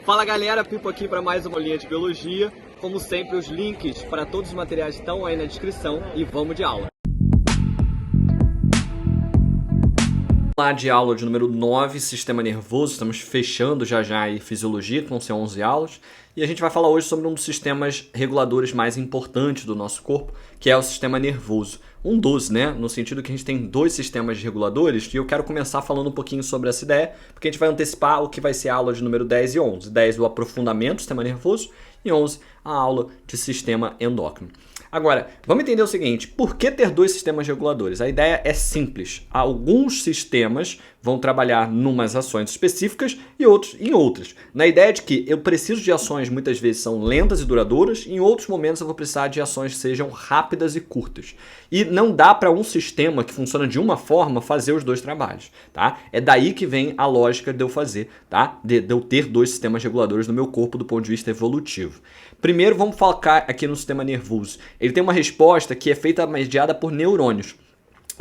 Fala galera, Pipo aqui para mais uma linha de biologia. Como sempre, os links para todos os materiais estão aí na descrição e vamos de aula. Lá de aula de número 9, Sistema Nervoso, estamos fechando já aí Fisiologia, que vão ser 11 aulas. E a gente vai falar hoje sobre um dos sistemas reguladores mais importantes do nosso corpo, que é o sistema nervoso. Um dos, né? No sentido que a gente tem dois sistemas reguladores, e eu quero começar falando um pouquinho sobre essa ideia, porque a gente vai antecipar o que vai ser a aula de número 10 e 11. 10 o aprofundamento do sistema nervoso e 11 a aula de sistema endócrino. Agora, vamos entender o seguinte, por que ter dois sistemas reguladores? A ideia é simples. Alguns sistemas vão trabalhar em umas ações específicas e outros em outras. Na ideia de que eu preciso de ações muitas vezes são lentas e duradouras, e em outros momentos eu vou precisar de ações que sejam rápidas e curtas. E não dá para um sistema que funciona de uma forma fazer os dois trabalhos, tá? É daí que vem a lógica de eu fazer, tá? De eu ter dois sistemas reguladores no meu corpo do ponto de vista evolutivo. Primeiro, vamos focar aqui no sistema nervoso. Ele tem uma resposta que é feita mediada por neurônios.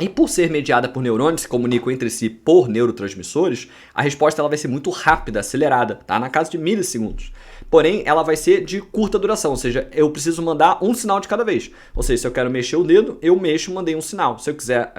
E por ser mediada por neurônios, que se comunicam entre si por neurotransmissores, a resposta ela vai ser muito rápida, acelerada, tá? Na casa de milissegundos. Porém, ela vai ser de curta duração, ou seja, eu preciso mandar um sinal de cada vez. Ou seja, se eu quero mexer o dedo, eu mexo e mandei um sinal. Se eu quiser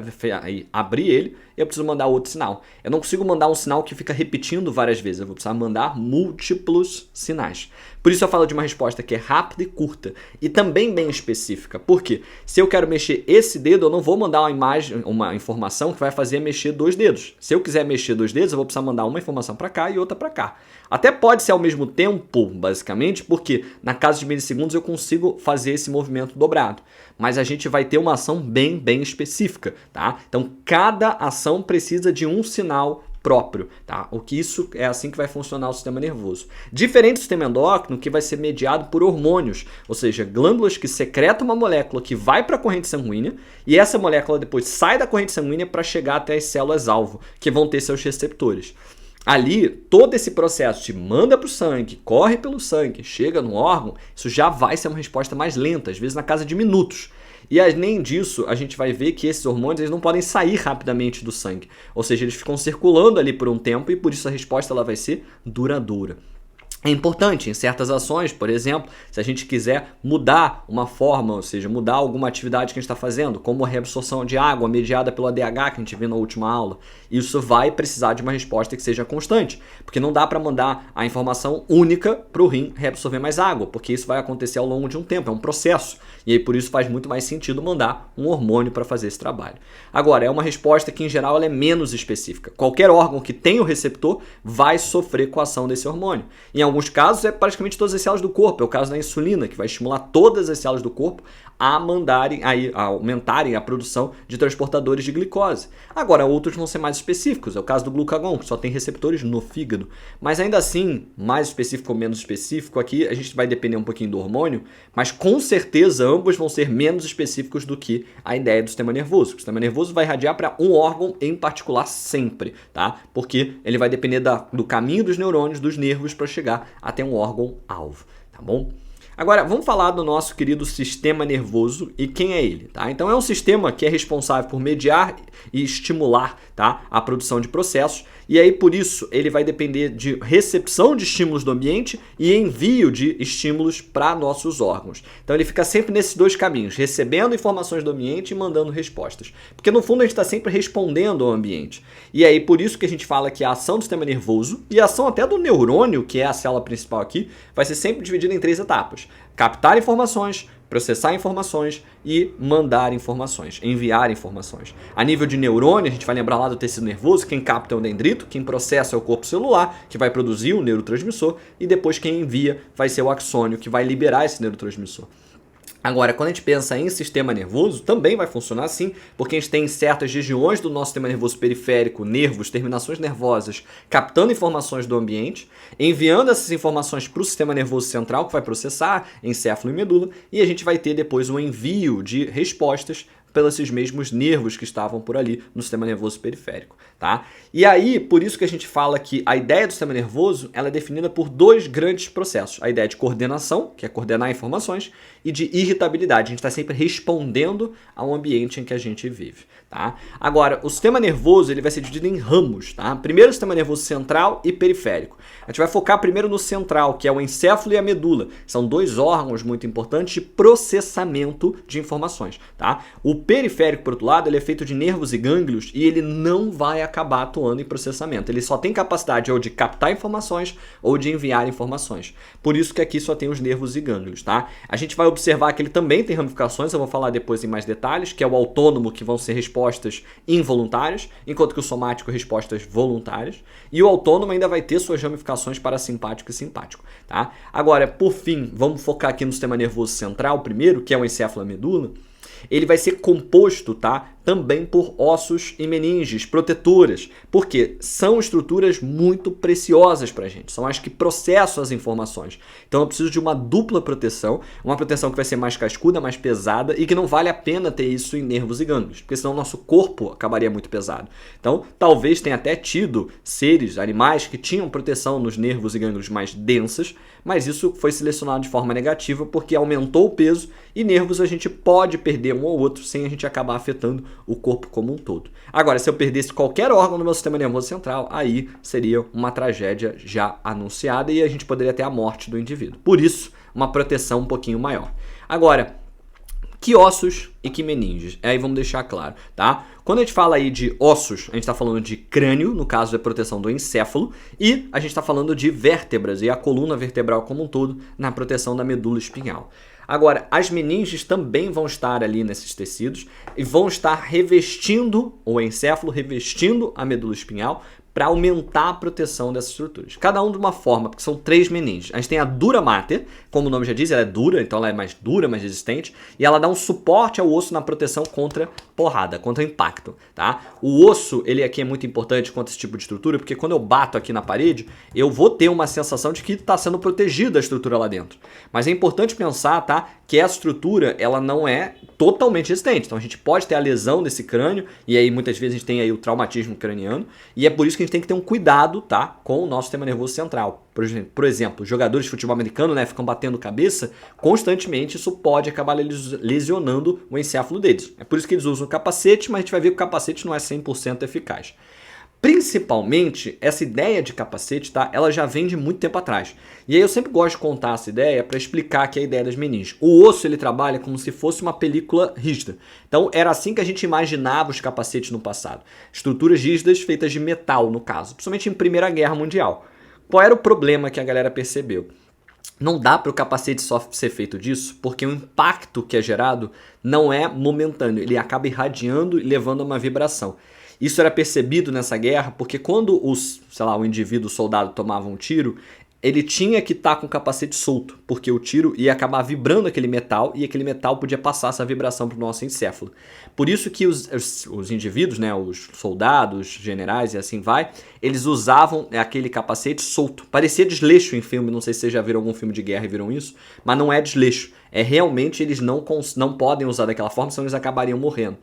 abrir ele, eu preciso mandar outro sinal. Eu não consigo mandar um sinal que fica repetindo várias vezes, eu vou precisar mandar múltiplos sinais. Por isso eu falo de uma resposta que é rápida e curta e também bem específica. Por quê? Se eu quero mexer esse dedo, eu não vou mandar uma imagem, uma informação que vai fazer mexer dois dedos. Se eu quiser mexer dois dedos, eu vou precisar mandar uma informação para cá e outra para cá. Até pode ser ao mesmo tempo, basicamente, porque na casa de milissegundos eu consigo fazer esse movimento dobrado. Mas a gente vai ter uma ação bem específica, tá? Então, cada ação precisa de um sinal próprio, tá? O que isso é assim que vai funcionar o sistema nervoso. Diferente do sistema endócrino, que vai ser mediado por hormônios, ou seja, glândulas que secretam uma molécula que vai para a corrente sanguínea e essa molécula depois sai da corrente sanguínea para chegar até as células-alvo, que vão ter seus receptores. Ali, todo esse processo de manda para o sangue, corre pelo sangue, chega no órgão, isso já vai ser uma resposta mais lenta, às vezes na casa de minutos. E além disso, a gente vai ver que esses hormônios eles não podem sair rapidamente do sangue. Ou seja, eles ficam circulando ali por um tempo e por isso a resposta ela vai ser duradoura. É importante em certas ações, por exemplo, se a gente quiser mudar uma forma, ou seja, mudar alguma atividade que a gente está fazendo, como a reabsorção de água mediada pelo ADH que a gente viu na última aula, isso vai precisar de uma resposta que seja constante, porque não dá para mandar a informação única para o rim reabsorver mais água, porque isso vai acontecer ao longo de um tempo, é um processo, e aí por isso faz muito mais sentido mandar um hormônio para fazer esse trabalho. Agora, é uma resposta que em geral ela é menos específica. Qualquer órgão que tenha o receptor vai sofrer com a ação desse hormônio. Em alguns casos é praticamente todas as células do corpo, é o caso da insulina, que vai estimular todas as células do corpo a aumentarem a produção de transportadores de glicose. Agora, outros vão ser mais específicos, é o caso do glucagon, que só tem receptores no fígado. Mas ainda assim, mais específico ou menos específico, aqui a gente vai depender um pouquinho do hormônio, mas com certeza ambos vão ser menos específicos do que a ideia do sistema nervoso. O sistema nervoso vai irradiar para um órgão em particular sempre, tá? Porque ele vai depender do caminho dos neurônios, dos nervos, para chegar até um órgão-alvo, tá bom? Agora, vamos falar do nosso querido sistema nervoso e quem é ele, tá? Então, é um sistema que é responsável por mediar e estimular, tá, a produção de processos e aí, por isso, ele vai depender de recepção de estímulos do ambiente e envio de estímulos para nossos órgãos. Então, ele fica sempre nesses dois caminhos, recebendo informações do ambiente e mandando respostas. Porque, no fundo, a gente está sempre respondendo ao ambiente. E aí, por isso que a gente fala que a ação do sistema nervoso e a ação até do neurônio, que é a célula principal aqui, vai ser sempre dividida em três etapas. Captar informações, processar informações e mandar informações, enviar informações. A nível de neurônio, a gente vai lembrar lá do tecido nervoso, quem capta é o dendrito, quem processa é o corpo celular, que vai produzir o neurotransmissor, e depois quem envia vai ser o axônio, que vai liberar esse neurotransmissor. Agora, quando a gente pensa em sistema nervoso, também vai funcionar assim, porque a gente tem certas regiões do nosso sistema nervoso periférico, nervos, terminações nervosas, captando informações do ambiente, enviando essas informações para o sistema nervoso central, que vai processar encéfalo e medula, e a gente vai ter depois um envio de respostas pelos mesmos nervos que estavam por ali no sistema nervoso periférico, tá? E aí, por isso que a gente fala que a ideia do sistema nervoso, ela é definida por dois grandes processos. A ideia de coordenação, que é coordenar informações, e de irritabilidade. A gente está sempre respondendo ao ambiente em que a gente vive, tá? Agora, o sistema nervoso, ele vai ser dividido em ramos, tá? Primeiro o sistema nervoso central e periférico. A gente vai focar primeiro no central, que é o encéfalo e a medula. São dois órgãos muito importantes de processamento de informações, tá? O periférico, por outro lado, ele é feito de nervos e gânglios e ele não vai acabar atuando em processamento. Ele só tem capacidade ou de captar informações ou de enviar informações. Por isso que aqui só tem os nervos e gânglios, tá? A gente vai observar que ele também tem ramificações, eu vou falar depois em mais detalhes, que é o autônomo, que vão ser respostas involuntárias, enquanto que o somático, respostas voluntárias. E o autônomo ainda vai ter suas ramificações parasimpático e simpático, tá? Agora, por fim, vamos focar aqui no sistema nervoso central primeiro, que é o encéfalo e a medula. Ele vai ser composto, tá, também por ossos e meninges protetoras, porque são estruturas muito preciosas para a gente, são as que processam as informações. Então eu preciso de uma dupla proteção, uma proteção que vai ser mais cascuda, mais pesada e que não vale a pena ter isso em nervos e gânglios, porque senão o nosso corpo acabaria muito pesado. Então talvez tenha até tido seres, animais que tinham proteção nos nervos e gânglios mais densas, mas isso foi selecionado de forma negativa porque aumentou o peso e nervos a gente pode perder um ou outro sem a gente acabar afetando o corpo como um todo. Agora, se eu perdesse qualquer órgão no meu sistema nervoso central, aí seria uma tragédia já anunciada e a gente poderia ter a morte do indivíduo. Por isso, uma proteção um pouquinho maior. Agora, que ossos e que meninges? Aí vamos deixar claro, tá? Quando a gente fala aí de ossos, a gente está falando de crânio, no caso da proteção do encéfalo, e a gente está falando de vértebras e a coluna vertebral como um todo na proteção da medula espinhal. Agora, as meninges também vão estar ali nesses tecidos e vão estar revestindo o encéfalo, revestindo a medula espinhal para aumentar a proteção dessas estruturas. Cada um de uma forma, porque são três meninges. A gente tem a dura mater, como o nome já diz, ela é dura, então ela é mais dura, mais resistente, e ela dá um suporte ao osso na proteção contra porrada, contra impacto, tá? O osso, ele aqui é muito importante contra esse tipo de estrutura, porque quando eu bato aqui na parede, eu vou ter uma sensação de que está sendo protegida a estrutura lá dentro. Mas é importante pensar, tá, que essa estrutura, ela não é totalmente resistente. Então a gente pode ter a lesão desse crânio, e aí muitas vezes a gente tem aí o traumatismo craniano, e é por isso que a gente tem que ter um cuidado, tá, com o nosso sistema nervoso central. Por exemplo, jogadores de futebol americano, né, ficam batendo cabeça constantemente, isso pode acabar lesionando o encéfalo deles. É por isso que eles usam o capacete, mas a gente vai ver que o capacete não é 100% eficaz. Principalmente, essa ideia de capacete, tá? Ela já vem de muito tempo atrás. E aí eu sempre gosto de contar essa ideia para explicar aqui a ideia das meninges. O osso, ele trabalha como se fosse uma película rígida. Então, era assim que a gente imaginava os capacetes no passado. Estruturas rígidas feitas de metal, no caso. Principalmente em Primeira Guerra Mundial. Qual era o problema que a galera percebeu? Não dá para o capacete só ser feito disso, porque o impacto que é gerado não é momentâneo. Ele acaba irradiando e levando a uma vibração. Isso era percebido nessa guerra porque quando o indivíduo, o soldado, tomava um tiro, ele tinha que estar com o capacete solto, porque o tiro ia acabar vibrando aquele metal e aquele metal podia passar essa vibração para o nosso encéfalo. Por isso que os indivíduos, né, os soldados, generais e assim vai, eles usavam aquele capacete solto. Parecia desleixo em filme, não sei se vocês já viram algum filme de guerra e viram isso, mas não é desleixo. É realmente eles não podem usar daquela forma, senão eles acabariam morrendo.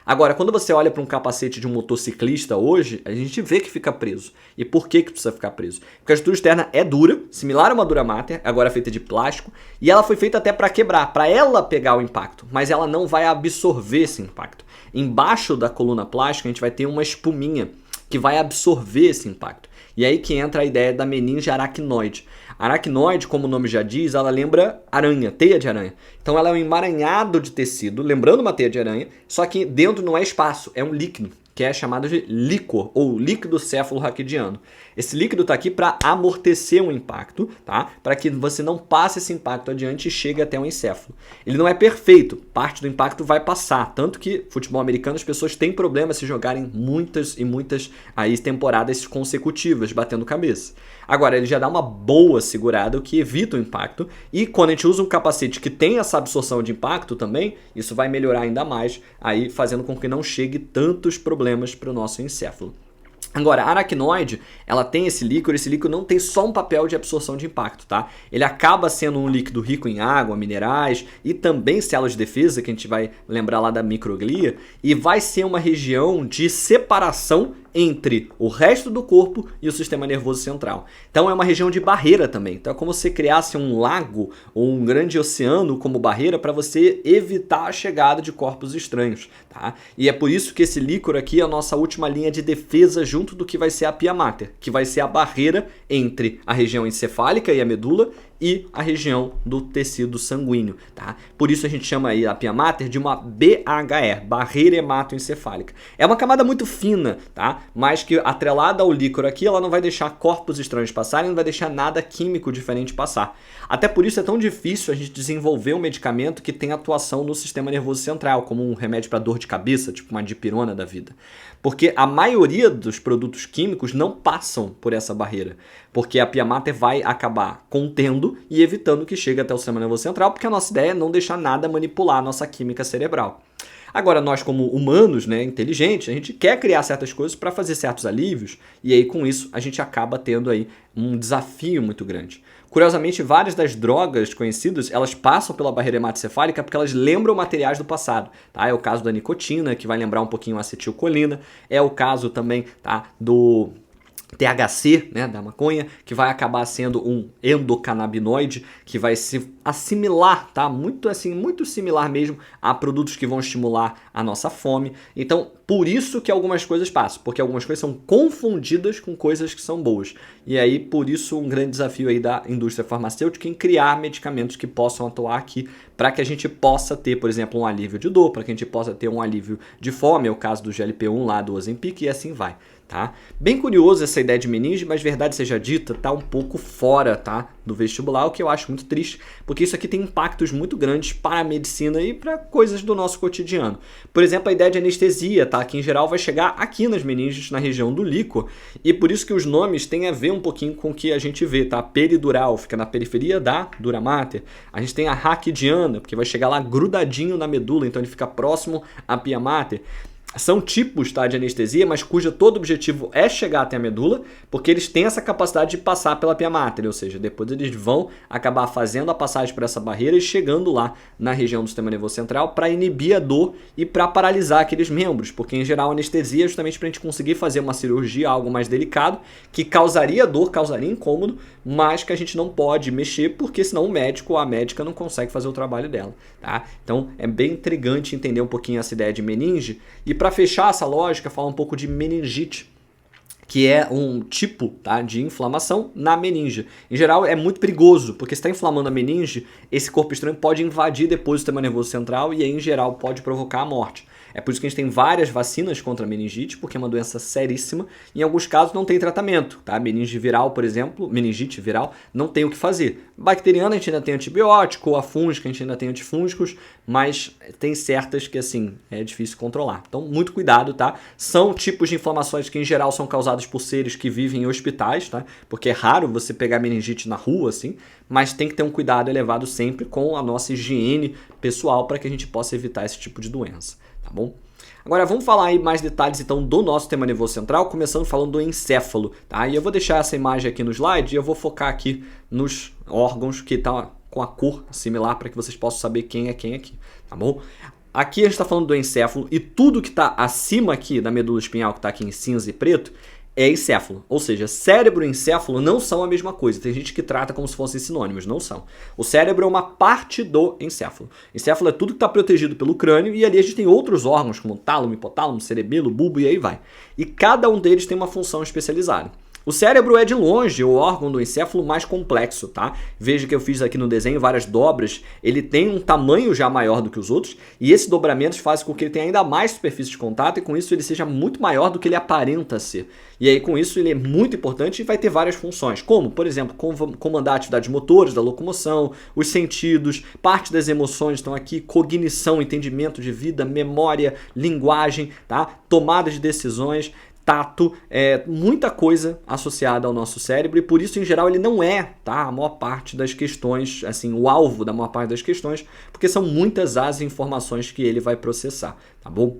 Agora, quando você olha para um capacete de um motociclista hoje, a gente vê que fica preso. E por que precisa ficar preso? Porque a estrutura externa é dura, similar a uma dura mater, agora feita de plástico, e ela foi feita até para quebrar, para ela pegar o impacto, mas ela não vai absorver esse impacto. Embaixo da coluna plástica a gente vai ter uma espuminha que vai absorver esse impacto. E aí que entra a ideia da meninge aracnoide. Aracnoide, como o nome já diz, ela lembra aranha, teia de aranha. Então ela é um emaranhado de tecido, lembrando uma teia de aranha, só que dentro não é espaço, é um líquido, que é chamado de líquor, ou líquido céfalo-raquidiano. Esse líquido está aqui para amortecer o impacto, tá? Para que você não passe esse impacto adiante e chegue até o encéfalo. Ele não é perfeito, parte do impacto vai passar, tanto que futebol americano as pessoas têm problema se jogarem muitas e muitas aí temporadas consecutivas batendo cabeça. Agora, ele já dá uma boa segurada, o que evita o impacto, e quando a gente usa um capacete que tem essa absorção de impacto também, isso vai melhorar ainda mais, aí fazendo com que não chegue tantos problemas para o nosso encéfalo. Agora, a aracnoide, ela tem esse líquor não tem só um papel de absorção de impacto, tá? Ele acaba sendo um líquido rico em água, minerais e também células de defesa, que a gente vai lembrar lá da microglia, e vai ser uma região de separação entre o resto do corpo e o sistema nervoso central. Então é uma região de barreira também. Então é como se você criasse um lago ou um grande oceano como barreira para você evitar a chegada de corpos estranhos, tá? E é por isso que esse líquor aqui é a nossa última linha de defesa junto do que vai ser a pia mater, que vai ser a barreira entre a região encefálica e a medula e a região do tecido sanguíneo, tá? Por isso a gente chama aí a pia mater de uma BHE, barreira hematoencefálica. É uma camada muito fina, tá? Mas que atrelada ao líquor aqui, ela não vai deixar corpos estranhos passarem, não vai deixar nada químico diferente passar. Até por isso é tão difícil a gente desenvolver um medicamento que tem atuação no sistema nervoso central, como um remédio para dor de cabeça, tipo uma dipirona da vida. Porque a maioria dos produtos químicos não passam por essa barreira, porque a pia mater vai acabar contendo e evitando que chegue até o sistema nervoso central, porque a nossa ideia é não deixar nada manipular a nossa química cerebral. Agora, nós como humanos, né, inteligentes, a gente quer criar certas coisas para fazer certos alívios, e aí com isso a gente acaba tendo aí um desafio muito grande. Curiosamente, várias das drogas conhecidas, elas passam pela barreira hematoencefálica porque elas lembram materiais do passado, tá? É o caso da nicotina, que vai lembrar um pouquinho a acetilcolina, é o caso também, tá, do THC, né, da maconha, que vai acabar sendo um endocannabinoide que vai se assimilar, tá? Muito assim, muito similar mesmo a produtos que vão estimular a nossa fome. Então, por isso que algumas coisas passam, porque algumas coisas são confundidas com coisas que são boas. E aí, por isso, um grande desafio aí da indústria farmacêutica em criar medicamentos que possam atuar aqui para que a gente possa ter, por exemplo, um alívio de dor, para que a gente possa ter um alívio de fome, é o caso do GLP-1 lá, do Ozempic, e assim vai. Tá? Bem curioso essa ideia de meninge, mas verdade seja dita, tá um pouco fora, tá, do vestibular, o que eu acho muito triste, porque isso aqui tem impactos muito grandes para a medicina e para coisas do nosso cotidiano. Por exemplo, a ideia de anestesia, tá, que em geral vai chegar aqui nas meninges, na região do líquor, e por isso que os nomes têm a ver um pouquinho com o que a gente vê, tá? Peridural fica na periferia da dura mater. A gente tem a raquidiana, porque vai chegar lá grudadinho na medula, então ele fica próximo à pia mater. São tipos, tá, de anestesia, mas cujo todo objetivo é chegar até a medula, porque eles têm essa capacidade de passar pela pia mater, ou seja, depois eles vão acabar fazendo a passagem por essa barreira e chegando lá na região do sistema nervoso central para inibir a dor e para paralisar aqueles membros, porque em geral a anestesia é justamente para a gente conseguir fazer uma cirurgia, algo mais delicado, que causaria dor, causaria incômodo, mas que a gente não pode mexer, porque senão o médico ou a médica não consegue fazer o trabalho dela, tá? Então é bem intrigante entender um pouquinho essa ideia de meninge. E para fechar essa lógica, falar um pouco de meningite, que é um tipo, tá, de inflamação na meninge. Em geral é muito perigoso, porque se está inflamando a meninge, esse corpo estranho pode invadir depois o sistema nervoso central e aí, em geral, pode provocar a morte. É por isso que a gente tem várias vacinas contra a meningite, porque é uma doença seríssima. Em alguns casos não tem tratamento, tá? Meningite viral, por exemplo, meningite viral, não tem o que fazer. Bacteriana a gente ainda tem antibiótico, a fúngica a gente ainda tem antifúngicos, mas tem certas que, assim, é difícil controlar. Então, muito cuidado, tá? São tipos de inflamações que, em geral, são causados por seres que vivem em hospitais, tá? Porque é raro você pegar meningite na rua, assim, mas tem que ter um cuidado elevado sempre com a nossa higiene pessoal para que a gente possa evitar esse tipo de doença. Tá bom? Agora vamos falar aí mais detalhes então do nosso sistema nervoso central, começando falando do encéfalo, tá? E eu vou deixar essa imagem aqui no slide e eu vou focar aqui nos órgãos que tá com a cor similar para que vocês possam saber quem é quem aqui, tá bom? Aqui a gente está falando do encéfalo e tudo que está acima aqui da medula espinhal, que está aqui em cinza e preto, é encéfalo, ou seja, cérebro e encéfalo não são a mesma coisa. Tem gente que trata como se fossem sinônimos, não são. O cérebro é uma parte do encéfalo. Encéfalo é tudo que está protegido pelo crânio e ali a gente tem outros órgãos como tálamo, hipotálamo, cerebelo, bulbo e aí vai. E cada um deles tem uma função especializada. O cérebro é de longe o órgão do encéfalo mais complexo, tá? Veja que eu fiz aqui no desenho várias dobras, ele tem um tamanho já maior do que os outros e esses dobramentos fazem com que ele tenha ainda mais superfície de contato e com isso ele seja muito maior do que ele aparenta ser. E aí com isso ele é muito importante e vai ter várias funções, como, por exemplo, comandar atividades motores da locomoção, os sentidos, parte das emoções estão aqui, cognição, entendimento de vida, memória, linguagem, tá? Tomada de decisões, tato, muita coisa associada ao nosso cérebro e por isso em geral ele não é, tá, a maior parte das questões, assim, o alvo da maior parte das questões, porque são muitas as informações que ele vai processar, tá bom?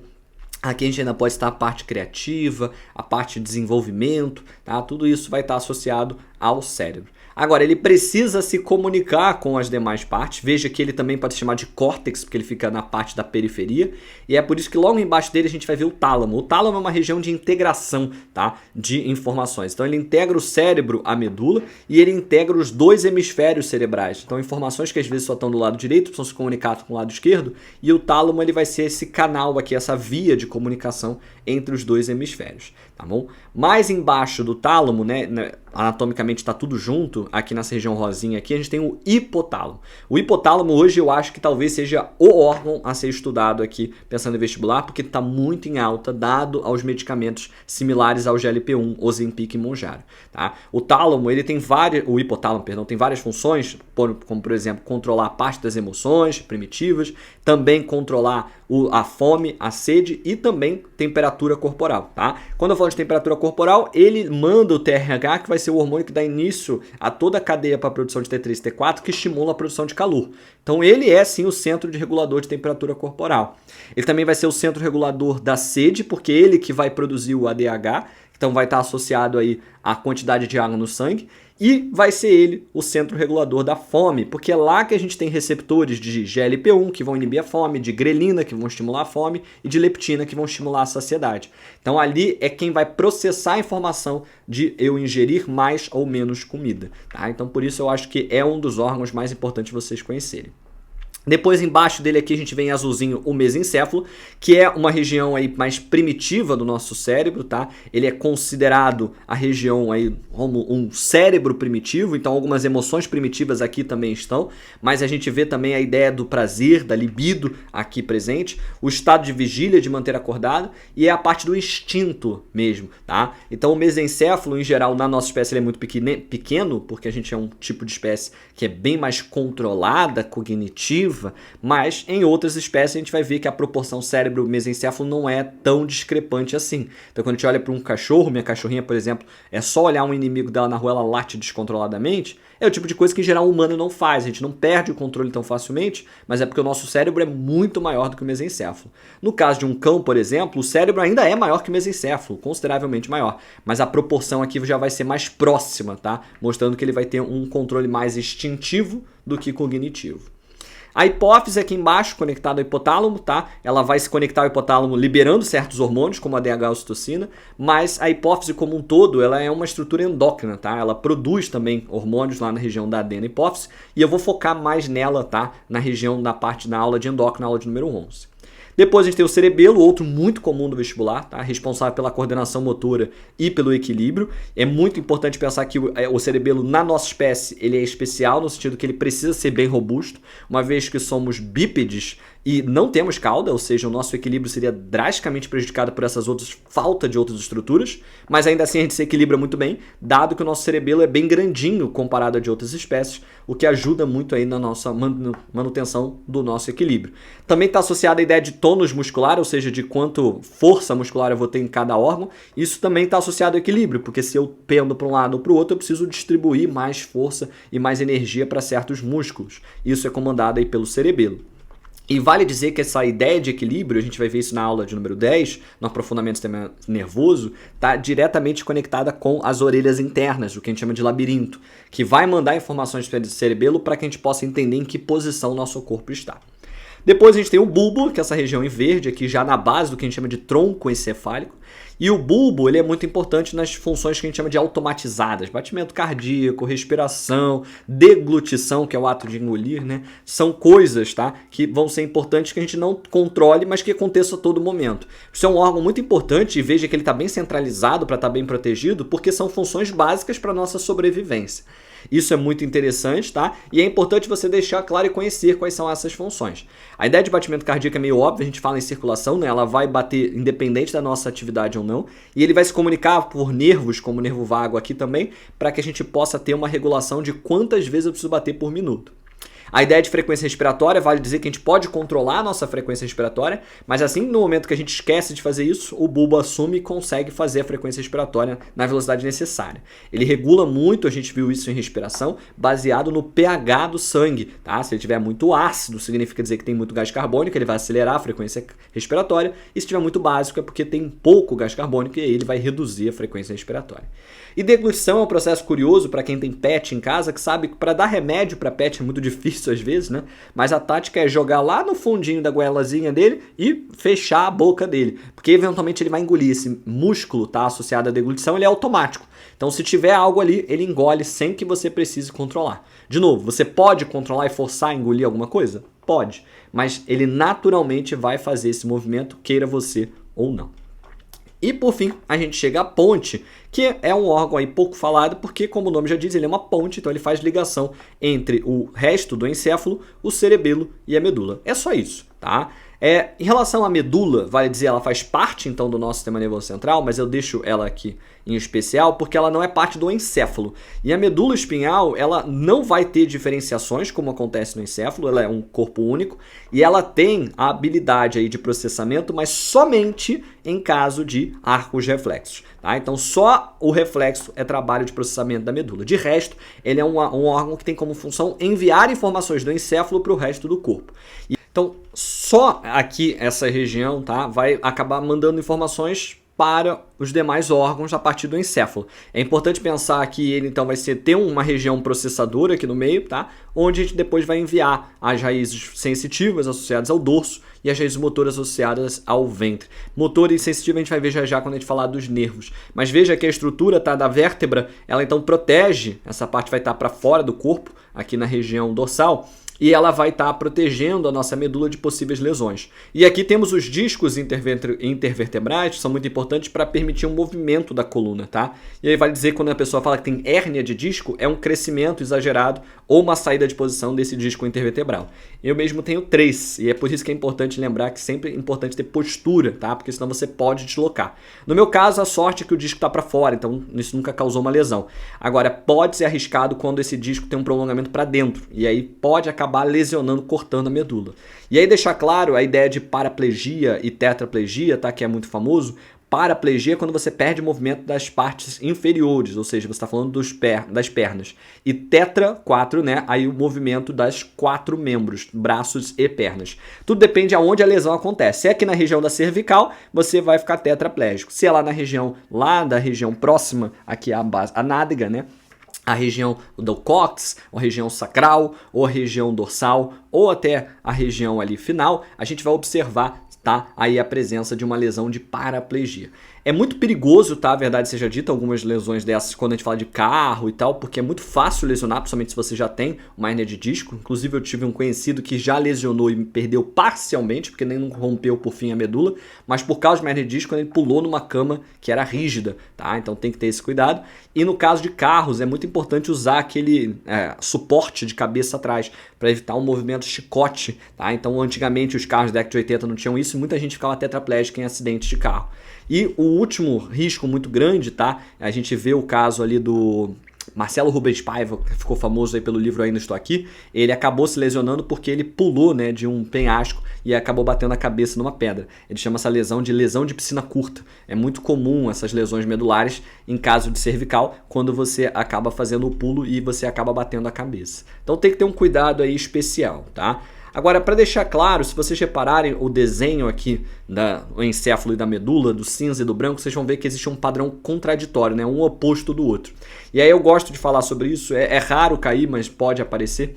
Aqui a gente ainda pode estar a parte criativa, a parte de desenvolvimento, tá? Tudo isso vai estar associado ao cérebro. Agora, ele precisa se comunicar com as demais partes. Veja que ele também pode ser chamado de córtex, porque ele fica na parte da periferia. E é por isso que logo embaixo dele a gente vai ver o tálamo. O tálamo é uma região de integração, tá, de informações. Então ele integra o cérebro à medula e ele integra os dois hemisférios cerebrais. Então informações que às vezes só estão do lado direito precisam se comunicar com o lado esquerdo. E o tálamo ele vai ser esse canal aqui, essa via de comunicação entre os dois hemisférios, tá bom? Mais embaixo do tálamo, né, anatomicamente está tudo junto, aqui nessa região rosinha aqui, a gente tem o hipotálamo. O hipotálamo hoje eu acho que talvez seja o órgão a ser estudado aqui, pensando em vestibular, porque está muito em alta, dado aos medicamentos similares ao GLP-1, Ozempic e Mounjaro, tá? O tálamo, ele tem o hipotálamo, perdão, tem várias funções, como por exemplo, controlar a parte das emoções primitivas, também controlar a fome, a sede e também temperatura corporal, tá? Quando eu falo de temperatura corporal, ele manda o TRH, que vai ser o hormônio que dá início a toda a cadeia para a produção de T3 e T4, que estimula a produção de calor. Então ele é sim o centro de regulador de temperatura corporal. Ele também vai ser o centro regulador da sede, porque ele que vai produzir o ADH, então vai estar associado aí à quantidade de água no sangue. E vai ser ele o centro regulador da fome, porque é lá que a gente tem receptores de GLP-1 que vão inibir a fome, de grelina que vão estimular a fome e de leptina que vão estimular a saciedade. Então ali é quem vai processar a informação de eu ingerir mais ou menos comida, tá? Então por isso eu acho que é um dos órgãos mais importantes vocês conhecerem. Depois embaixo dele aqui a gente vem azulzinho o mesencéfalo, que é uma região aí mais primitiva do nosso cérebro, tá? Ele é considerado a região aí como um cérebro primitivo, então algumas emoções primitivas aqui também estão, mas a gente vê também a ideia do prazer, da libido aqui presente, o estado de vigília, de manter acordado, e é a parte do instinto mesmo, tá? Então o mesencéfalo, em geral, na nossa espécie ele é muito pequeno, porque a gente é um tipo de espécie que é bem mais controlada, cognitiva, mas em outras espécies a gente vai ver que a proporção cérebro-mesencéfalo não é tão discrepante assim. Então quando a gente olha para um cachorro, minha cachorrinha, por exemplo, é só olhar um inimigo dela na rua, ela late descontroladamente, é o tipo de coisa que em geral o humano não faz, a gente não perde o controle tão facilmente, mas é porque o nosso cérebro é muito maior do que o mesencéfalo. No caso de um cão, por exemplo, o cérebro ainda é maior que o mesencéfalo, consideravelmente maior, mas a proporção aqui já vai ser mais próxima, tá? Mostrando que ele vai ter um controle mais instintivo do que cognitivo. A hipófise aqui embaixo, conectada ao hipotálamo, tá? Ela vai se conectar ao hipotálamo liberando certos hormônios, como a DH e a ocitocina, mas a hipófise como um todo, ela é uma estrutura endócrina, tá? Ela produz também hormônios lá na região da adeno-hipófise, e eu vou focar mais nela, tá? Na região da parte da aula de endócrino, na aula de número 11. Depois a gente tem o cerebelo, outro muito comum do vestibular, tá? Responsável pela coordenação motora e pelo equilíbrio. É muito importante pensar que o cerebelo na nossa espécie ele é especial no sentido que ele precisa ser bem robusto, uma vez que somos bípedes e não temos cauda, ou seja, o nosso equilíbrio seria drasticamente prejudicado por essas outras falta de outras estruturas, mas ainda assim a gente se equilibra muito bem, dado que o nosso cerebelo é bem grandinho comparado a de outras espécies, o que ajuda muito aí na nossa manutenção do nosso equilíbrio. Também está associada a ideia de tônus muscular, ou seja, de quanto força muscular eu vou ter em cada órgão. Isso também está associado ao equilíbrio, porque se eu pendo para um lado ou para o outro, eu preciso distribuir mais força e mais energia para certos músculos. Isso é comandado aí pelo cerebelo. E vale dizer que essa ideia de equilíbrio, a gente vai ver isso na aula de número 10, no aprofundamento do sistema nervoso, está diretamente conectada com as orelhas internas, o que a gente chama de labirinto, que vai mandar informações para o cerebelo para que a gente possa entender em que posição o nosso corpo está. Depois a gente tem o bulbo, que é essa região em verde, aqui já na base do que a gente chama de tronco encefálico. E o bulbo ele é muito importante nas funções que a gente chama de automatizadas. Batimento cardíaco, respiração, deglutição, que é o ato de engolir, né? São coisas, tá? Que vão ser importantes que a gente não controle, mas que aconteça a todo momento. Isso é um órgão muito importante e veja que ele está bem centralizado para estar bem protegido, porque são funções básicas para a nossa sobrevivência. Isso é muito interessante, tá? E é importante você deixar claro e conhecer quais são essas funções. A ideia de batimento cardíaco é meio óbvia, a gente fala em circulação, né? Ela vai bater independente da nossa atividade ou não, e ele vai se comunicar por nervos, como o nervo vago aqui também, para que a gente possa ter uma regulação de quantas vezes eu preciso bater por minuto. A ideia de frequência respiratória vale dizer que a gente pode controlar a nossa frequência respiratória, mas assim, no momento que a gente esquece de fazer isso, o bulbo assume e consegue fazer a frequência respiratória na velocidade necessária. Ele regula muito, a gente viu isso em respiração, baseado no pH do sangue, tá? Se ele tiver muito ácido, significa dizer que tem muito gás carbônico, ele vai acelerar a frequência respiratória, e se tiver muito básico é porque tem pouco gás carbônico e aí ele vai reduzir a frequência respiratória. E deglutição é um processo curioso para quem tem pet em casa, que sabe que para dar remédio para pet é muito difícil às vezes, né? Mas a tática é jogar lá no fundinho da goelazinha dele e fechar a boca dele, porque eventualmente ele vai engolir. Esse músculo tá associado à deglutição, ele é automático. Então se tiver algo ali, ele engole sem que você precise controlar. De novo, você pode controlar e forçar a engolir alguma coisa? Pode, mas ele naturalmente vai fazer esse movimento, queira você ou não. E por fim, a gente chega à ponte, que é um órgão aí pouco falado, porque como o nome já diz, ele é uma ponte, então ele faz ligação entre o resto do encéfalo, o cerebelo e a medula. É só isso, tá? Em relação à medula, vale dizer, ela faz parte então do nosso sistema nervoso central, mas eu deixo ela aqui em especial porque ela não é parte do encéfalo. E a medula espinhal, ela não vai ter diferenciações como acontece no encéfalo, ela é um corpo único e ela tem a habilidade aí de processamento, mas somente em caso de arcos reflexos. Tá? Então só o reflexo é trabalho de processamento da medula. De resto, ele é um órgão que tem como função enviar informações do encéfalo para o resto do corpo. Então, só aqui essa região, tá, vai acabar mandando informações para os demais órgãos a partir do encéfalo. É importante pensar que ele então vai ter uma região processadora aqui no meio, tá? Onde a gente depois vai enviar as raízes sensitivas associadas ao dorso e as raízes motoras associadas ao ventre. Motor e sensitivo a gente vai ver já quando a gente falar dos nervos. Mas veja que a estrutura, tá, da vértebra, ela então protege, essa parte vai estar para fora do corpo, aqui na região dorsal, e ela vai estar protegendo a nossa medula de possíveis lesões. E aqui temos os discos intervertebrais, que são muito importantes para permitir um movimento da coluna, tá? E aí vale dizer que quando a pessoa fala que tem hérnia de disco, é um crescimento exagerado ou uma saída de posição desse disco intervertebral. Eu mesmo tenho 3, e é por isso que é importante lembrar que sempre é importante ter postura, tá? Porque senão você pode deslocar. No meu caso, a sorte é que o disco está para fora, então isso nunca causou uma lesão. Agora, pode ser arriscado quando esse disco tem um prolongamento para dentro, e aí pode acabar lesionando, cortando a medula. E aí deixar claro a ideia de paraplegia e tetraplegia, tá? Que é muito famoso. Paraplegia é quando você perde o movimento das partes inferiores, ou seja, você está falando das pernas. E tetra, 4, né? Aí o movimento das 4 membros, braços e pernas. Tudo depende de onde a lesão acontece. Se é aqui na região da cervical, você vai ficar tetraplégico. Se é lá da região próxima, aqui a base, a nádega, né? A região do cóccix, ou a região sacral, ou a região dorsal, ou até a região ali final, a gente vai observar, tá, aí a presença de uma lesão de paraplegia. É muito perigoso, tá, a verdade seja dita, algumas lesões dessas quando a gente fala de carro e tal, porque é muito fácil lesionar, principalmente se você já tem uma hérnia de disco. Inclusive eu tive um conhecido que já lesionou e perdeu parcialmente, porque nem rompeu por fim a medula, mas por causa de uma hérnia de disco, ele pulou numa cama que era rígida, tá? Então tem que ter esse cuidado. E no caso de carros, é muito importante usar aquele suporte de cabeça atrás, para evitar um movimento chicote, tá? Então antigamente os carros da década de 80 não tinham isso e muita gente ficava tetraplégica em acidentes de carro. E o último risco muito grande, tá? A gente vê o caso ali do Marcelo Rubens Paiva, que ficou famoso aí pelo livro Ainda Estou Aqui. Ele acabou se lesionando porque ele pulou, né, de um penhasco e acabou batendo a cabeça numa pedra. Ele chama essa lesão de piscina curta. É muito comum essas lesões medulares em caso de cervical, quando você acaba fazendo o pulo e você acaba batendo a cabeça. Então tem que ter um cuidado aí especial, tá? Agora, para deixar claro, se vocês repararem o desenho aqui do encéfalo e da medula, do cinza e do branco, vocês vão ver que existe um padrão contraditório, né? Um oposto do outro. E aí eu gosto de falar sobre isso, é raro cair, mas pode aparecer.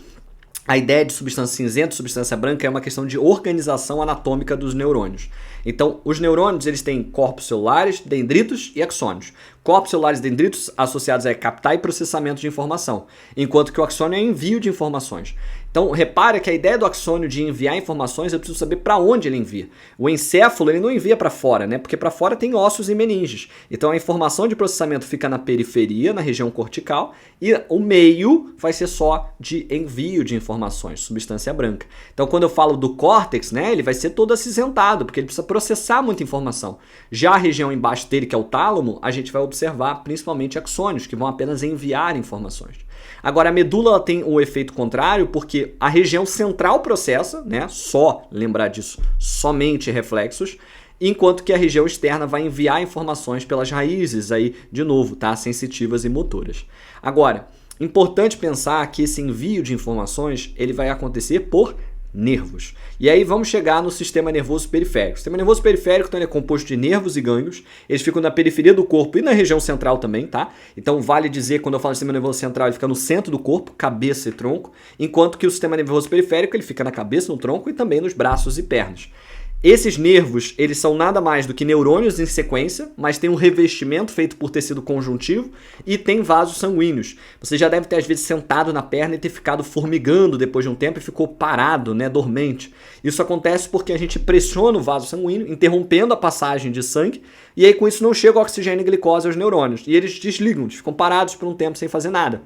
A ideia de substância cinzenta e substância branca é uma questão de organização anatômica dos neurônios. Então, os neurônios eles têm corpos celulares, dendritos e axônios. Corpos celulares e dendritos associados a captar e processamento de informação, enquanto que o axônio é envio de informações. Então, repare que a ideia do axônio de enviar informações, eu preciso saber para onde ele envia. O encéfalo ele não envia para fora, né? Porque para fora tem ossos e meninges. Então, a informação de processamento fica na periferia, na região cortical, e o meio vai ser só de envio de informações, substância branca. Então, quando eu falo do córtex, né, ele vai ser todo acinzentado, porque ele precisa processar muita informação. Já a região embaixo dele, que é o tálamo, a gente vai observar principalmente axônios, que vão apenas enviar informações. Agora, a medula ela tem o efeito contrário porque a região central processa, né? Só lembrar disso, somente reflexos, enquanto que a região externa vai enviar informações pelas raízes aí, de novo, tá? Sensitivas e motoras. Agora, importante pensar que esse envio de informações ele vai acontecer por nervos. E aí vamos chegar no sistema nervoso periférico. O sistema nervoso periférico então, ele é composto de nervos e gânglios. Eles ficam na periferia do corpo e na região central também, tá? Então vale dizer, quando eu falo sistema nervoso central, ele fica no centro do corpo, cabeça e tronco, enquanto que o sistema nervoso periférico ele fica na cabeça, no tronco e também nos braços e pernas. Esses nervos, eles são nada mais do que neurônios em sequência, mas tem um revestimento feito por tecido conjuntivo e tem vasos sanguíneos. Você já deve ter, às vezes, sentado na perna e ter ficado formigando depois de um tempo e ficou parado, né, dormente. Isso acontece porque a gente pressiona o vaso sanguíneo, interrompendo a passagem de sangue, e aí com isso não chega oxigênio e glicose aos neurônios. E eles desligam, eles ficam parados por um tempo sem fazer nada.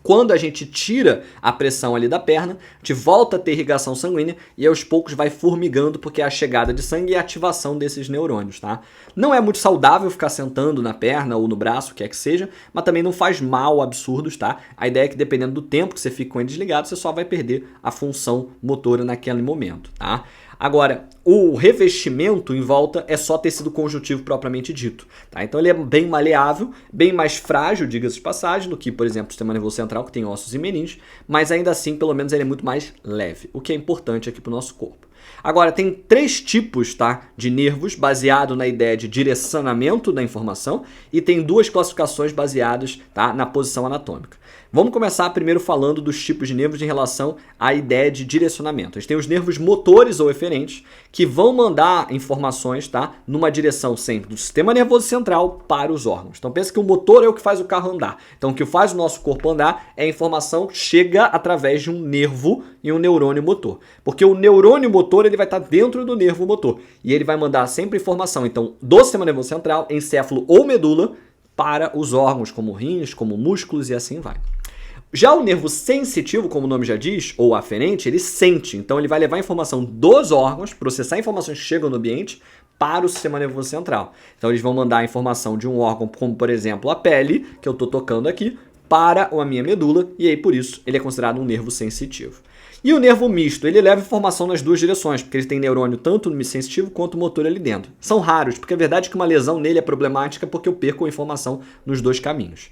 Quando a gente tira a pressão ali da perna, a gente volta a ter irrigação sanguínea e aos poucos vai formigando porque é a chegada de sangue e a ativação desses neurônios, tá? Não é muito saudável ficar sentando na perna ou no braço, o que é que seja, mas também não faz mal absurdos, tá? A ideia é que dependendo do tempo que você fica com ele desligado, você só vai perder a função motora naquele momento, tá? Agora, o revestimento em volta é só tecido conjuntivo propriamente dito, tá? Então ele é bem maleável, bem mais frágil, diga-se de passagem, do que, por exemplo, o sistema nervoso central, que tem ossos e meninges, mas ainda assim, pelo menos, ele é muito mais leve, o que é importante aqui para o nosso corpo. Agora, tem 3 tipos, tá, de nervos baseado na ideia de direcionamento da informação e tem 2 classificações baseadas, tá, na posição anatômica. Vamos começar primeiro falando dos tipos de nervos em relação à ideia de direcionamento. A gente tem os nervos motores ou eferentes que vão mandar informações, tá, numa direção sempre do sistema nervoso central para os órgãos. Então pensa que o motor é o que faz o carro andar. Então o que faz o nosso corpo andar é a informação que chega através de um nervo e um neurônio motor. Porque o neurônio motor ele vai estar dentro do nervo motor e ele vai mandar sempre informação então do sistema nervoso central, encéfalo ou medula para os órgãos como rins, como músculos e assim vai. Já o nervo sensitivo, como o nome já diz, ou aferente, ele sente. Então ele vai levar a informação dos órgãos, processar informações que chegam no ambiente para o sistema nervoso central. Então eles vão mandar a informação de um órgão, como por exemplo a pele, que eu estou tocando aqui, para a minha medula, e aí por isso ele é considerado um nervo sensitivo. E o nervo misto, ele leva informação nas 2 direções, porque ele tem neurônio tanto no sensitivo quanto motor ali dentro. São raros, porque a verdade é que uma lesão nele é problemática porque eu perco a informação nos 2 caminhos.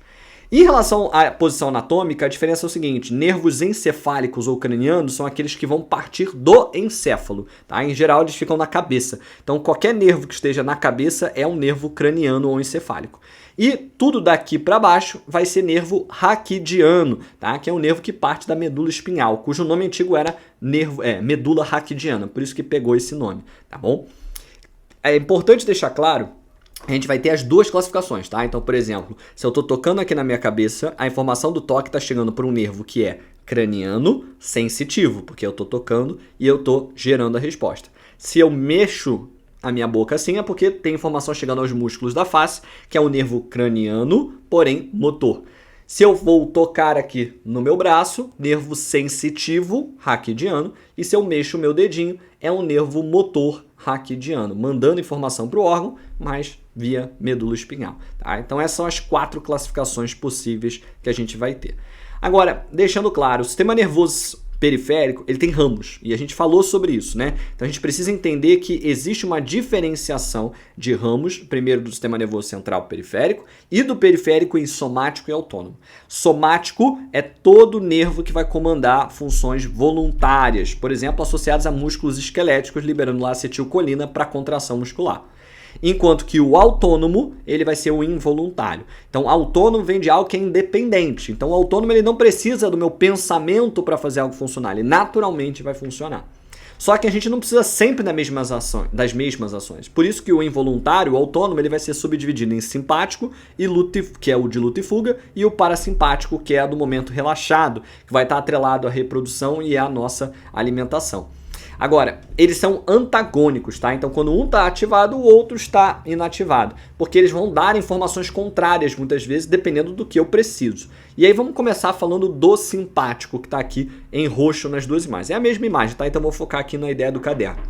Em relação à posição anatômica, a diferença é o seguinte: nervos encefálicos ou cranianos são aqueles que vão partir do encéfalo, tá? Em geral, eles ficam na cabeça. Então, qualquer nervo que esteja na cabeça é um nervo craniano ou encefálico. E tudo daqui para baixo vai ser nervo raquidiano, tá? Que é um nervo que parte da medula espinhal, cujo nome antigo era medula raquidiana, por isso que pegou esse nome, tá bom? É importante deixar claro, a gente vai ter as 2 classificações, tá? Então, por exemplo, se eu estou tocando aqui na minha cabeça, a informação do toque está chegando por um nervo que é craniano sensitivo, porque eu estou tocando e eu estou gerando a resposta. Se eu mexo a minha boca assim, é porque tem informação chegando aos músculos da face, que é o nervo craniano, porém motor. Se eu vou tocar aqui no meu braço, nervo sensitivo raquidiano, e se eu mexo o meu dedinho, é um nervo motor raquidiano, mandando informação para o órgão, mas via medula espinhal. Tá? Então essas são as 4 classificações possíveis que a gente vai ter. Agora, deixando claro, o sistema nervoso periférico, ele tem ramos, e a gente falou sobre isso, né? Então a gente precisa entender que existe uma diferenciação de ramos, primeiro do sistema nervoso central periférico e do periférico em somático e autônomo. Somático é todo nervo que vai comandar funções voluntárias, por exemplo, associadas a músculos esqueléticos, liberando lá acetilcolina para contração muscular. Enquanto que o autônomo, ele vai ser o involuntário. Então, autônomo vem de algo que é independente. Então, o autônomo ele não precisa do meu pensamento para fazer algo funcionar. Ele naturalmente vai funcionar. Só que a gente não precisa sempre das mesmas ações. Por isso que o involuntário, o autônomo, ele vai ser subdividido em simpático, que é o de luta e fuga, e o parasimpático, que é do momento relaxado, que vai estar atrelado à reprodução e à nossa alimentação. Agora, eles são antagônicos, tá? Então, quando um está ativado, o outro está inativado. Porque eles vão dar informações contrárias, muitas vezes, dependendo do que eu preciso. E aí, vamos começar falando do simpático, que está aqui em roxo nas 2 imagens. É a mesma imagem, tá? Então, vou focar aqui na ideia do caderno.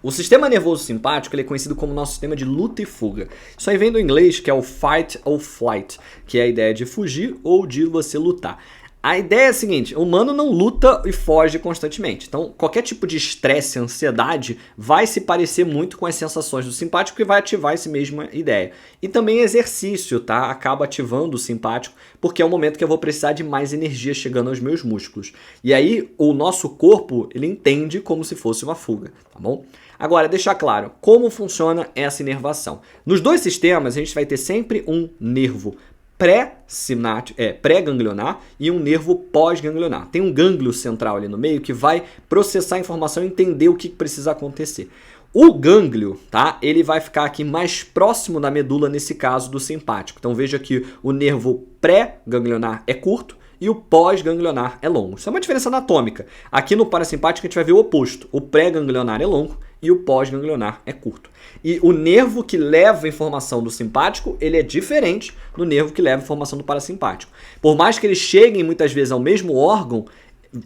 O sistema nervoso simpático ele é conhecido como nosso sistema de luta e fuga. Isso aí vem do inglês, que é o fight or flight, que é a ideia de fugir ou de você lutar. A ideia é a seguinte, o humano não luta e foge constantemente. Então, qualquer tipo de estresse, ansiedade, vai se parecer muito com as sensações do simpático e vai ativar essa mesma ideia. E também exercício, tá? Acaba ativando o simpático, porque é o momento que eu vou precisar de mais energia chegando aos meus músculos. E aí, o nosso corpo, ele entende como se fosse uma fuga, tá bom? Agora, deixar claro, como funciona essa inervação. Nos dois sistemas, a gente vai ter sempre um nervo pré-ganglionar e um nervo pós-ganglionar. Tem um gânglio central ali no meio que vai processar a informação e entender o que precisa acontecer. O gânglio, tá? Ele vai ficar aqui mais próximo da medula nesse caso do simpático. Então veja que o nervo pré-ganglionar é curto e o pós-ganglionar é longo. Isso é uma diferença anatômica. Aqui no parasimpático a gente vai ver o oposto. O pré-ganglionar é longo e o pós-ganglionar é curto. E o nervo que leva a informação do simpático, ele é diferente do nervo que leva a informação do parasimpático. Por mais que eles cheguem muitas vezes ao mesmo órgão,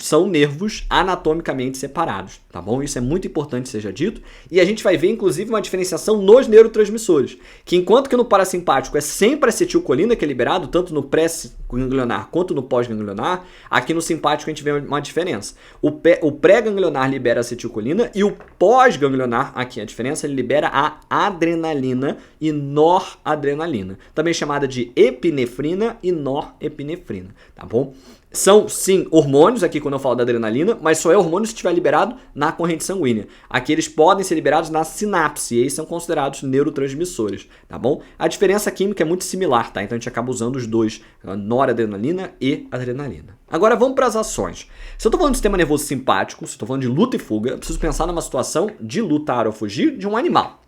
são nervos anatomicamente separados, tá bom? Isso é muito importante que seja dito. E a gente vai ver, inclusive, uma diferenciação nos neurotransmissores. Que enquanto que no parasimpático é sempre acetilcolina que é liberado, tanto no pré-ganglionar quanto no pós-ganglionar, aqui no simpático a gente vê uma diferença. O pré-ganglionar libera acetilcolina e o pós-ganglionar, aqui a diferença, ele libera a adrenalina e noradrenalina. Também chamada de epinefrina e norepinefrina, tá bom? São, sim, hormônios, aqui quando eu falo da adrenalina, mas só é hormônio se estiver liberado na corrente sanguínea. Aqui eles podem ser liberados na sinapse, e eles são considerados neurotransmissores, tá bom? A diferença química é muito similar, tá? Então a gente acaba usando os dois, noradrenalina e adrenalina. Agora vamos para as ações. Se eu estou falando de sistema nervoso simpático, se eu estou falando de luta e fuga, eu preciso pensar numa situação de lutar ou fugir de um animal.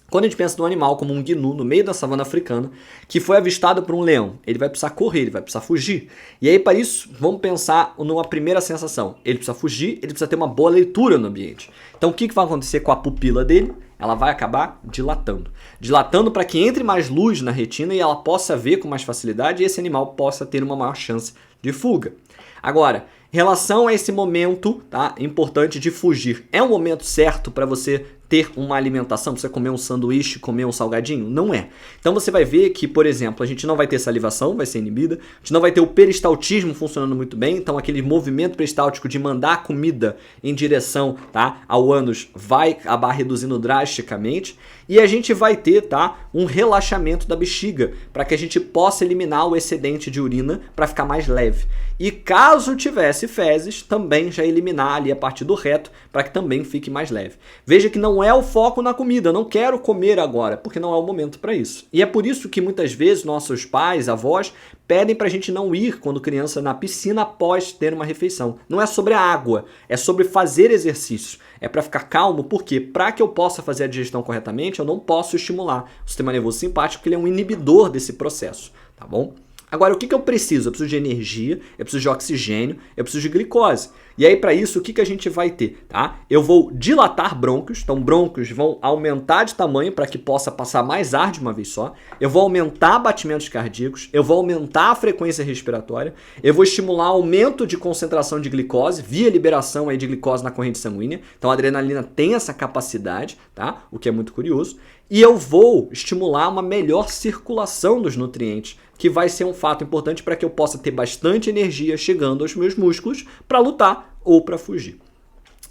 Quando a gente pensa num animal como um gnu no meio da savana africana, que foi avistado por um leão, ele vai precisar correr, ele vai precisar fugir. E aí, para isso, vamos pensar numa primeira sensação. Ele precisa fugir, ele precisa ter uma boa leitura no ambiente. Então, o que vai acontecer com a pupila dele? Ela vai acabar dilatando. Dilatando para que entre mais luz na retina e ela possa ver com mais facilidade e esse animal possa ter uma maior chance de fuga. Agora, em relação a esse momento, tá, importante de fugir, é um momento certo para você ter uma alimentação, para você comer um sanduíche, comer um salgadinho? Não é. Então você vai ver que, por exemplo, a gente não vai ter salivação, vai ser inibida, a gente não vai ter o peristaltismo funcionando muito bem, então aquele movimento peristáltico de mandar a comida em direção, tá, ao ânus vai acabar reduzindo drasticamente, e a gente vai ter, tá, um relaxamento da bexiga, para que a gente possa eliminar o excedente de urina para ficar mais leve. E caso tivesse fezes, também já eliminar ali a partir do reto, para que também fique mais leve. Veja que não é o foco na comida, eu não quero comer agora, porque não é o momento para isso. E é por isso que muitas vezes nossos pais, avós, pedem para a gente não ir quando criança na piscina após ter uma refeição. Não é sobre a água, é sobre fazer exercício. É para ficar calmo, porque para que eu possa fazer a digestão corretamente, eu não posso estimular o sistema nervoso simpático, porque ele é um inibidor desse processo, tá bom? Agora, o que eu preciso? Eu preciso de energia, eu preciso de oxigênio, eu preciso de glicose. E aí, para isso, o que a gente vai ter? Tá? Eu vou dilatar brônquios, então brônquios vão aumentar de tamanho para que possa passar mais ar de uma vez só. Eu vou aumentar batimentos cardíacos, eu vou aumentar a frequência respiratória, eu vou estimular aumento de concentração de glicose via liberação aí de glicose na corrente sanguínea. Então a adrenalina tem essa capacidade, tá? O que é muito curioso. E eu vou estimular uma melhor circulação dos nutrientes, que vai ser um fato importante para que eu possa ter bastante energia chegando aos meus músculos para lutar ou para fugir.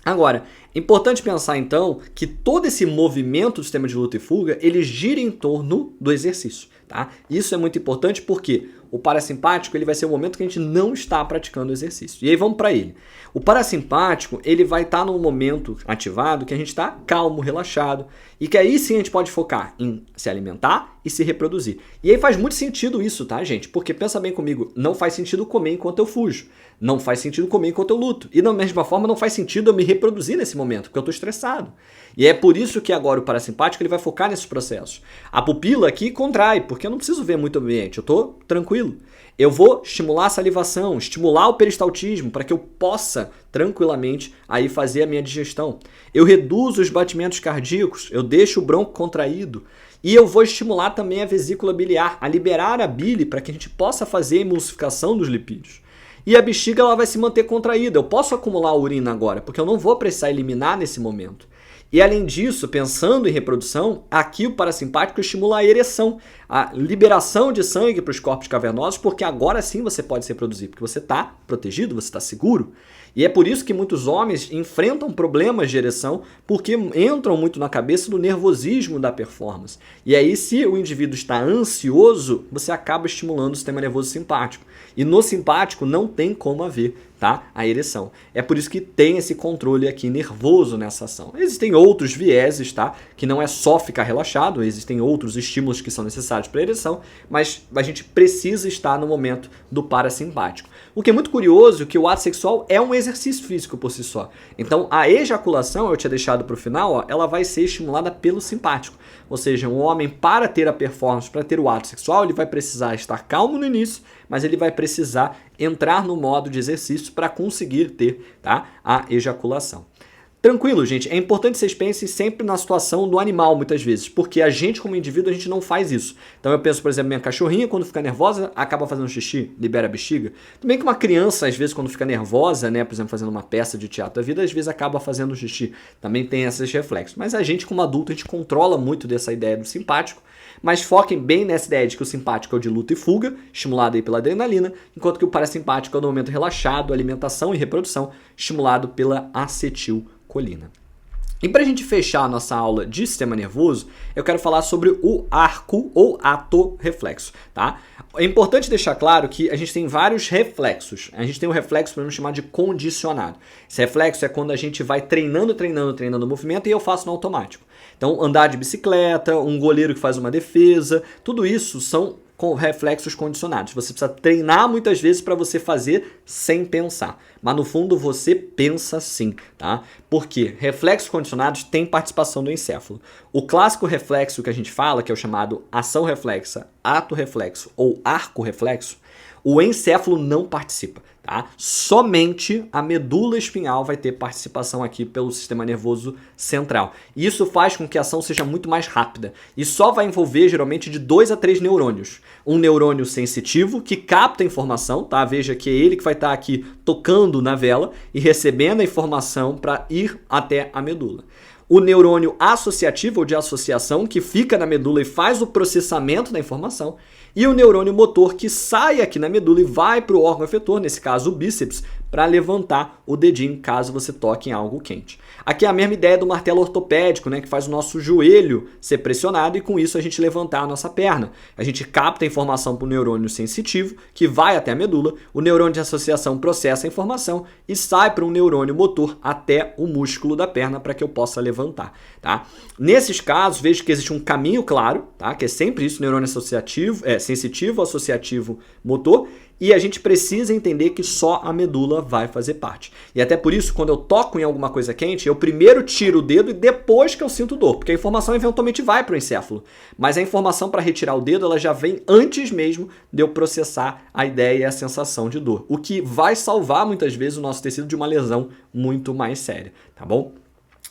Agora, é importante pensar então que todo esse movimento do sistema de luta e fuga, ele gira em torno do exercício, tá? Isso é muito importante porque o parasimpático ele vai ser o momento que a gente não está praticando o exercício. E aí vamos para ele. O parasimpático ele vai estar num momento ativado que a gente está calmo, relaxado e que aí sim a gente pode focar em se alimentar e se reproduzir. E aí faz muito sentido isso, tá, gente? Porque pensa bem comigo, não faz sentido comer enquanto eu fujo. Não faz sentido comer enquanto eu luto. E da mesma forma não faz sentido eu me reproduzir nesse momento, porque eu estou estressado. E é por isso que agora o parasimpático ele vai focar nesses processos. A pupila aqui contrai, porque eu não preciso ver muito o ambiente, eu estou tranquilo. Eu vou estimular a salivação, estimular o peristaltismo para que eu possa tranquilamente aí fazer a minha digestão. Eu reduzo os batimentos cardíacos, eu deixo o bronco contraído. E eu vou estimular também a vesícula biliar, a liberar a bile para que a gente possa fazer a emulsificação dos lipídios. E a bexiga ela vai se manter contraída. Eu posso acumular urina agora, porque eu não vou precisar eliminar nesse momento. E além disso, pensando em reprodução, aqui o parasimpático estimula a ereção, a liberação de sangue para os corpos cavernosos, porque agora sim você pode se reproduzir, porque você está protegido, você está seguro. E é por isso que muitos homens enfrentam problemas de ereção, porque entram muito na cabeça do nervosismo da performance. E aí, se o indivíduo está ansioso, você acaba estimulando o sistema nervoso simpático. E no simpático não tem como haver, tá, a ereção. É por isso que tem esse controle aqui nervoso nessa ação. Existem outros vieses, tá, que não é só ficar relaxado, existem outros estímulos que são necessários para a ereção, mas a gente precisa estar no momento do parasimpático. O que é muito curioso é que o ato sexual é um exercício físico por si só. Então a ejaculação, eu tinha deixado para o final, ó, ela vai ser estimulada pelo simpático. Ou seja, um homem, para ter a performance, para ter o ato sexual, ele vai precisar estar calmo no início, mas ele vai precisar entrar no modo de exercício para conseguir ter, tá, a ejaculação. Tranquilo, gente, é importante vocês pensem sempre na situação do animal, muitas vezes, porque a gente, como indivíduo, a gente não faz isso. Então eu penso, por exemplo, minha cachorrinha, quando fica nervosa, acaba fazendo xixi, libera a bexiga. Também que uma criança, às vezes, quando fica nervosa, né, por exemplo, fazendo uma peça de teatro da vida, às vezes acaba fazendo xixi. Também tem esses reflexos. Mas a gente, como adulto, a gente controla muito dessa ideia do simpático, mas foquem bem nessa ideia de que o simpático é o de luta e fuga, estimulado aí pela adrenalina, enquanto que o parasimpático é o do momento relaxado, alimentação e reprodução, estimulado pela acetilcolina. E para a gente fechar a nossa aula de sistema nervoso, eu quero falar sobre o arco ou ato reflexo, tá? É importante deixar claro que a gente tem vários reflexos. A gente tem um reflexo, podemos chamar de condicionado. Esse reflexo é quando a gente vai treinando o movimento e eu faço no automático. Então, andar de bicicleta, um goleiro que faz uma defesa, tudo isso são com reflexos condicionados. Você precisa treinar muitas vezes para você fazer sem pensar. Mas no fundo você pensa sim, tá? Porque reflexos condicionados têm participação do encéfalo. O clássico reflexo que a gente fala, que é o chamado ação reflexa, ato reflexo ou arco reflexo, o encéfalo não participa, tá? Somente a medula espinhal vai ter participação aqui pelo sistema nervoso central. Isso faz com que a ação seja muito mais rápida e só vai envolver geralmente de 2 a 3 neurônios. Um neurônio sensitivo que capta a informação, tá? Veja que é ele que vai estar aqui tocando na vela e recebendo a informação para ir até a medula. O neurônio associativo ou de associação, que fica na medula e faz o processamento da informação. E o neurônio motor, que sai aqui na medula e vai para o órgão efetor, nesse caso o bíceps, para levantar o dedinho caso você toque em algo quente. Aqui é a mesma ideia do martelo ortopédico, né, que faz o nosso joelho ser pressionado e com isso a gente levantar a nossa perna. A gente capta a informação para o neurônio sensitivo, que vai até a medula, o neurônio de associação processa a informação e sai para um neurônio motor até o músculo da perna para que eu possa levantar. Tá? Nesses casos, vejo que existe um caminho claro, tá? Que é sempre isso, neurônio associativo, sensitivo, associativo, motor, e a gente precisa entender que só a medula vai fazer parte. E até por isso, quando eu toco em alguma coisa quente, eu primeiro tiro o dedo e depois que eu sinto dor, porque a informação eventualmente vai para o encéfalo. Mas a informação para retirar o dedo, ela já vem antes mesmo de eu processar a ideia e a sensação de dor, o que vai salvar muitas vezes o nosso tecido de uma lesão muito mais séria, tá bom?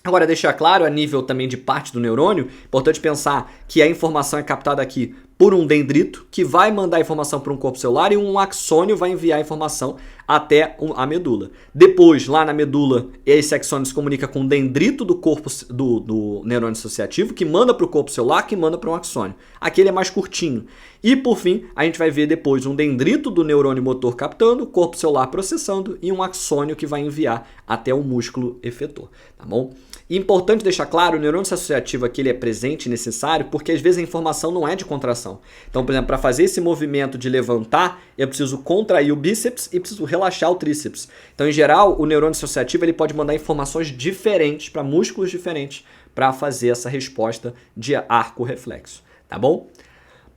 Agora, deixar claro, a nível também de parte do neurônio, importante pensar que a informação é captada aqui por um dendrito, que vai mandar a informação para um corpo celular e um axônio vai enviar a informação até a medula. Depois, lá na medula, esse axônio se comunica com o dendrito do corpo do neurônio associativo, que manda para o corpo celular, que manda para um axônio. Aqui ele é mais curtinho. E, por fim, a gente vai ver depois um dendrito do neurônio motor captando, o corpo celular processando e um axônio que vai enviar até o músculo efetor, tá bom? E importante deixar claro, o neurônio associativo aqui ele é presente e necessário porque às vezes a informação não é de contração. Então, por exemplo, para fazer esse movimento de levantar, eu preciso contrair o bíceps e preciso relaxar o tríceps. Então, em geral, o neurônio associativo ele pode mandar informações diferentes para músculos diferentes para fazer essa resposta de arco reflexo, tá bom?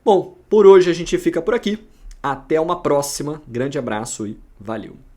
Bom, por hoje a gente fica por aqui. Até uma próxima. Grande abraço e valeu!